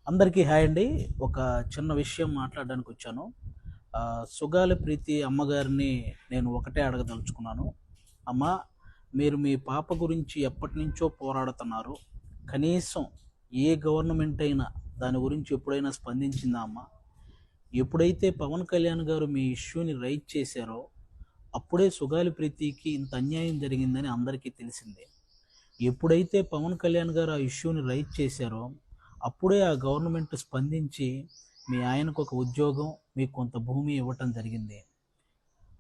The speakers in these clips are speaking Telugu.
అందరికీ హాయ్ అండి. ఒక చిన్న విషయం మాట్లాడడానికి వచ్చాను. సుగాలి ప్రీతి అమ్మగారిని నేను ఒకటే అడగదలుచుకున్నాను. అమ్మా, మీరు మీ పాప గురించి ఎప్పటినుంచో పోరాడుతున్నారు. కనీసం ఏ గవర్నమెంట్ అయినా దాని గురించి ఎప్పుడైనా స్పందించిందా అమ్మా? ఎప్పుడైతే పవన్ కళ్యాణ్ గారు మీ ఇష్యూని రైజ్ చేశారో అప్పుడే సుగాలి ప్రీతికి ఇంత అన్యాయం జరిగిందని అందరికీ తెలిసిందే. ఎప్పుడైతే పవన్ కళ్యాణ్ గారు ఆ ఇష్యూని రైజ్ చేశారో అప్పుడే ఆ గవర్నమెంట్ స్పందించి మీ ఆయనకు ఒక ఉద్యోగం, మీకు కొంత భూమి ఇవ్వటం జరిగింది.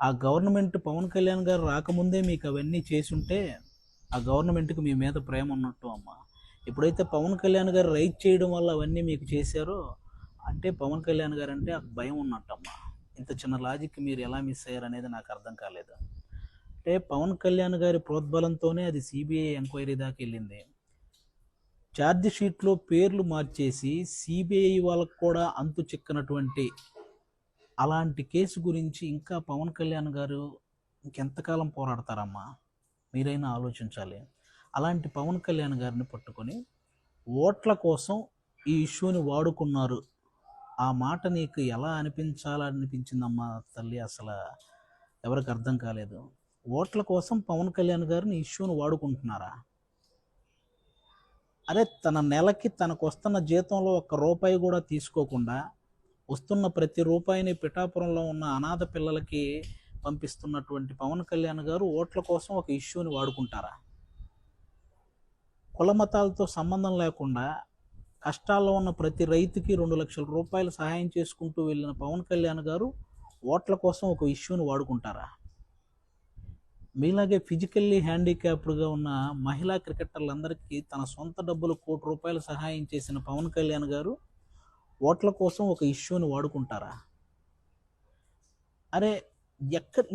ఆ గవర్నమెంట్ పవన్ కళ్యాణ్ గారు రాకముందే మీకు అవన్నీ చేసుంటే ఆ గవర్నమెంట్కి మీ మీద ప్రేమ ఉన్నట్టు అమ్మ. ఎప్పుడైతే పవన్ కళ్యాణ్ గారు రైజ్ చేయడం వల్ల అవన్నీ మీకు చేశారో అంటే పవన్ కళ్యాణ్ గారు అంటే భయం ఉన్నట్టమ్మా. ఇంత చిన్న లాజిక్ మీరు ఎలా మిస్ అయ్యారు అనేది నాకు అర్థం కాలేదు. అంటే పవన్ కళ్యాణ్ గారి ప్రోద్బలంతోనే అది సిబిఐ ఎంక్వైరీ దాకా వెళ్ళింది. ఛార్జ్ షీట్లో పేర్లు మార్చేసి సిబిఐ వాళ్ళకు కూడా అంతు చిక్కనటువంటి అలాంటి కేసు గురించి ఇంకా పవన్ కళ్యాణ్ గారు ఇంకెంతకాలం పోరాడతారమ్మా? మీరైనా ఆలోచించాలి. అలాంటి పవన్ కళ్యాణ్ గారిని పట్టుకొని ఓట్ల కోసం ఈ ఇష్యూని వాడుకున్నారు. ఆ మాట నీకు ఎలా అనిపించాలనిపించిందమ్మా తల్లి? అసలు ఎవరికి అర్థం కాలేదు. ఓట్ల కోసం పవన్ కళ్యాణ్ గారిని ఇష్యూని వాడుకుంటున్నారా? అరే, తన నెలకి తనకు వస్తున్న జీతంలో ఒక్క రూపాయి కూడా తీసుకోకుండా వస్తున్న ప్రతి రూపాయిని పిఠాపురంలో ఉన్న అనాథ పిల్లలకి పంపిస్తున్నటువంటి పవన్ కళ్యాణ్ గారు ఓట్ల కోసం ఒక ఇష్యూని వాడుకుంటారా? కుల మతాలతో సంబంధం లేకుండా కష్టాల్లో ఉన్న ప్రతి రైతుకి 2 లక్షల రూపాయలు సహాయం చేసుకుంటూ వెళ్ళిన పవన్ కళ్యాణ్ గారు ఓట్ల కోసం ఒక ఇష్యూని వాడుకుంటారా? మీలాగే ఫిజికల్లీ హ్యాండిక్యాప్డ్గా ఉన్న మహిళా క్రికెటర్లందరికీ తన సొంత డబ్బులు ₹1,00,00,000 సహాయం చేసిన పవన్ కళ్యాణ్ గారు ఓట్ల కోసం ఒక ఇష్యూని వాడుకుంటారా? అరే,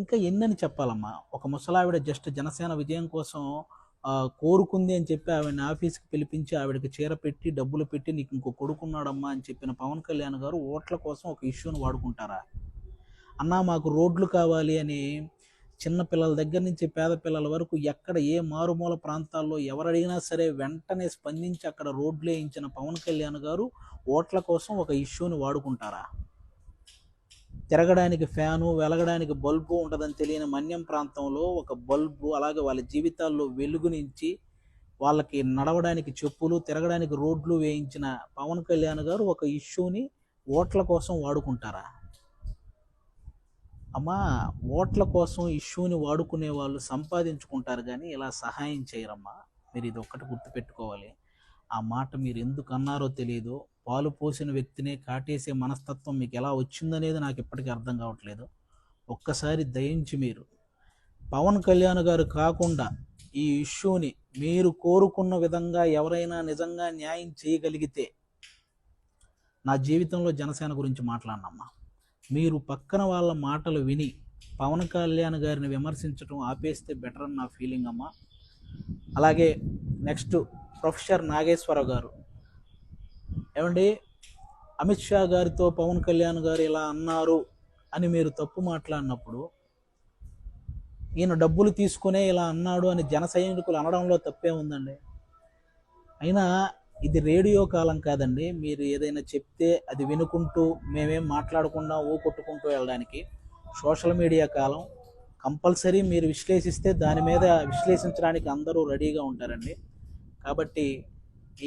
ఇంకా ఎన్నని చెప్పాలమ్మా? ఒక ముసలావిడ జస్ట్ జనసేన విజయం కోసం కోరుకుంది అని చెప్పి ఆవిడని ఆఫీస్కి పిలిపించి ఆవిడకి చీర పెట్టి డబ్బులు పెట్టి నీకు ఇంకో కొడుకున్నాడమ్మా అని చెప్పిన పవన్ కళ్యాణ్ గారు ఓట్ల కోసం ఒక ఇష్యూని వాడుకుంటారా? అన్నా, మాకు రోడ్లు కావాలి అని చిన్న పిల్లల దగ్గర నుంచి పేద పిల్లల వరకు ఎక్కడ ఏ మారుమూల ప్రాంతాల్లో ఎవరడిగినా సరే వెంటనే స్పందించి అక్కడ రోడ్లు వేయించిన పవన్ కళ్యాణ్ గారు ఓట్ల కోసం ఒక ఇష్యూని వాడుకుంటారా? తిరగడానికి ఫ్యాను, వెలగడానికి బల్బు ఉండదని తెలియని మన్యం ప్రాంతంలో ఒక బల్బు, అలాగే వాళ్ళ జీవితాల్లో వెలుగునించి వాళ్ళకి నడవడానికి చెప్పులు, తిరగడానికి రోడ్లు వేయించిన పవన్ కళ్యాణ్ గారు ఒక ఇష్యూని ఓట్ల కోసం వాడుకుంటారా? అమ్మా, ఓట్ల కోసం ఇష్యూని వాడుకునే వాళ్ళు సంపాదించుకుంటారు కానీ ఇలా సహాయం చేయరమ్మా. మీరు ఇది ఒక్కటి గుర్తుపెట్టుకోవాలి. ఆ మాట మీరు ఎందుకు అన్నారో తెలియదు. పాలు పోసిన వ్యక్తినే కాటేసే మనస్తత్వం మీకు ఎలా వచ్చిందనేది నాకు ఇప్పటికీ అర్థం కావట్లేదు. ఒక్కసారి దయించి మీరు పవన్ కళ్యాణ్ గారు కాకుండా ఈ ఇష్యూని మీరు కోరుకున్న విధంగా ఎవరైనా నిజంగా న్యాయం చేయగలిగితే నా జీవితంలో జనసేన గురించి మాట్లాడనమ్మా. మీరు పక్కన వాళ్ళ మాటలు విని పవన్ కళ్యాణ్ గారిని విమర్శించడం ఆపేస్తే బెటర్ అని నా ఫీలింగ్ అమ్మా. అలాగే నెక్స్ట్ ప్రొఫెసర్ నాగేశ్వరరావు గారు, ఏమండి, అమిత్ షా గారితో పవన్ కళ్యాణ్ గారు ఇలా అన్నారు అని మీరు తప్పు మాట్లాడినప్పుడు ఈయన డబ్బులు తీసుకునే ఇలా అన్నాడు అని జన సైనికులు అనడంలో తప్పే ఉందండి? అయినా ఇది రేడియో కాలం కాదండి. మీరు ఏదైనా చెప్తే అది వినుకుంటూ మేమేం మాట్లాడకుండా కొట్టుకుంటూ వెళ్ళడానికి సోషల్ మీడియా కాలం. కంపల్సరీ మీరు విశ్లేషిస్తే దాని మీద విశ్లేషించడానికి అందరూ రెడీగా ఉంటారండి. కాబట్టి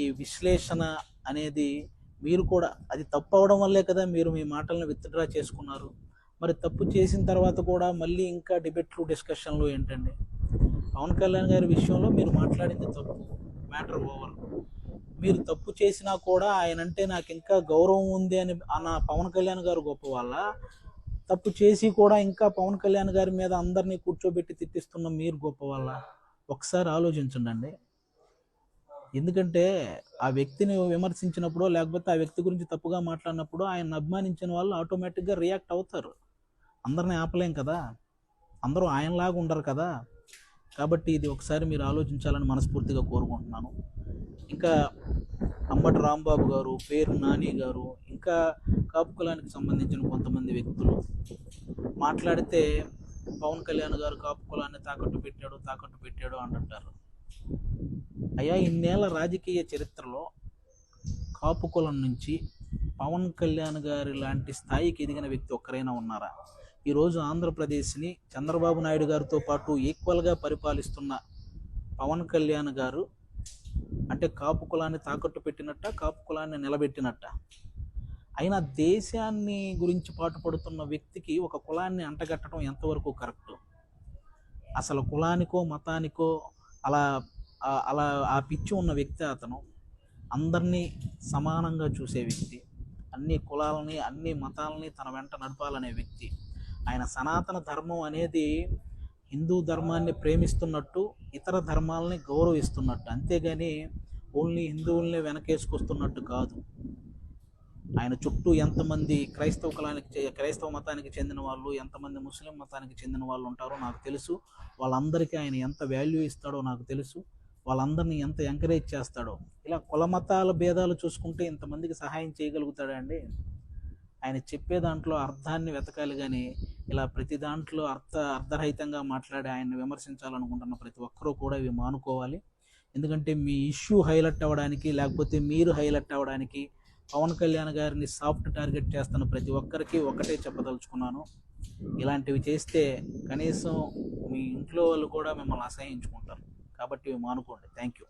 ఈ విశ్లేషణ అనేది మీరు కూడా అది తప్పు అవడం వల్లే కదా మీరు మీ మాటలను విత్డ్రా చేసుకున్నారు. మరి తప్పు చేసిన తర్వాత కూడా మళ్ళీ ఇంకా డిబేట్లు, డిస్కషన్లు ఏంటండి? పవన్ కళ్యాణ్ గారి విషయంలో మీరు మాట్లాడింది తప్పు, మ్యాటర్ ఓవర్. మీరు తప్పు చేసినా కూడా ఆయన అంటే నాకు ఇంకా గౌరవం ఉంది అని అన్న పవన్ కళ్యాణ్ గారు గొప్ప వాళ్ళ, తప్పు చేసి కూడా ఇంకా పవన్ కళ్యాణ్ గారి మీద అందరినీ కూర్చోబెట్టి తిట్టిస్తున్న మీరు గొప్ప వాళ్ళ? ఒకసారి ఆలోచించండి. ఎందుకంటే ఆ వ్యక్తిని విమర్శించినప్పుడు లేకపోతే ఆ వ్యక్తి గురించి తప్పుగా మాట్లాడినప్పుడు ఆయన అభిమానించిన వాళ్ళు ఆటోమేటిక్గా రియాక్ట్ అవుతారు. అందరినీ ఆపలేం కదా, అందరూ ఆయనలాగా ఉండరు కదా. కాబట్టి ఇది ఒకసారి మీరు ఆలోచించాలని మనస్ఫూర్తిగా కోరుకుంటున్నాను. ఇంకా అంబటి రాంబాబు గారు, పేరు నాని గారు, ఇంకా కాపు కులానికి సంబంధించిన కొంతమంది వ్యక్తులు మాట్లాడితే పవన్ కళ్యాణ్ గారు కాపు కులాన్ని తాకట్టు పెట్టాడు అంటుంటారు. అయ్యా, ఇన్నేళ్ల రాజకీయ చరిత్రలో కాపు కులం నుంచి పవన్ కళ్యాణ్ గారి లాంటి స్థాయికి ఎదిగిన వ్యక్తి ఒక్కరైనా ఉన్నారా? ఈరోజు ఆంధ్రప్రదేశ్ని చంద్రబాబు నాయుడు గారితో పాటు ఈక్వల్గా పరిపాలిస్తున్న పవన్ కళ్యాణ్ గారు అంటే కాపు కులాన్ని తాకట్టు పెట్టినట్ట, కాపు కులాన్ని నిలబెట్టినట్ట? అయినా దేశాన్ని గురించి పాటుపడుతున్న వ్యక్తికి ఒక కులాన్ని అంటగట్టడం ఎంతవరకు కరెక్టు? అసలు కులానికో మతానికో అలా అలా ఆ పిచ్చి ఉన్న వ్యక్తి అతను. అందరినీ సమానంగా చూసే వ్యక్తి, అన్ని కులాలని అన్ని మతాలని తన వెంట నడపాలనే వ్యక్తి. ఆయన సనాతన ధర్మం అనేది హిందూ ధర్మాన్ని ప్రేమిస్తున్నట్టు, ఇతర ధర్మాలని గౌరవిస్తున్నట్టు, అంతేగాని ఓన్లీ హిందువుల్ని వెనకేసుకొస్తున్నట్టు కాదు. ఆయన చుట్టూ ఎంతమంది క్రైస్తవ మతానికి చెందిన వాళ్ళు, ఎంతమంది ముస్లిం మతానికి చెందిన వాళ్ళు ఉంటారో నాకు తెలుసు. వాళ్ళందరికీ ఆయన ఎంత వాల్యూ ఇస్తాడో నాకు తెలుసు. వాళ్ళందరినీ ఎంత ఎంకరేజ్ చేస్తాడో. ఇలా కుల మతాల భేదాలు చూసుకుంటే ఇంతమందికి సహాయం చేయగలుగుతాడా అండి? ఆయన చెప్పే దాంట్లో అర్థాన్ని వెతకాలి, కానీ ఇలా ప్రతి దాంట్లో అర్ధరహితంగా మాట్లాడి ఆయన్ని విమర్శించాలనుకుంటున్న ప్రతి ఒక్కరూ కూడా ఇవి మానుకోవాలి. ఎందుకంటే మీ ఇష్యూ హైలైట్ అవ్వడానికి, లేకపోతే మీరు హైలైట్ అవ్వడానికి పవన్ కళ్యాణ్ గారిని సాఫ్ట్ టార్గెట్ చేస్తున్న ప్రతి ఒక్కరికి ఒకటే చెప్పదలుచుకున్నాను, ఇలాంటివి చేస్తే కనీసం మీ ఇంట్లో వాళ్ళు కూడా మిమ్మల్ని అసహించుకుంటారు. కాబట్టి ఇవి మానుకోండి. Thank you.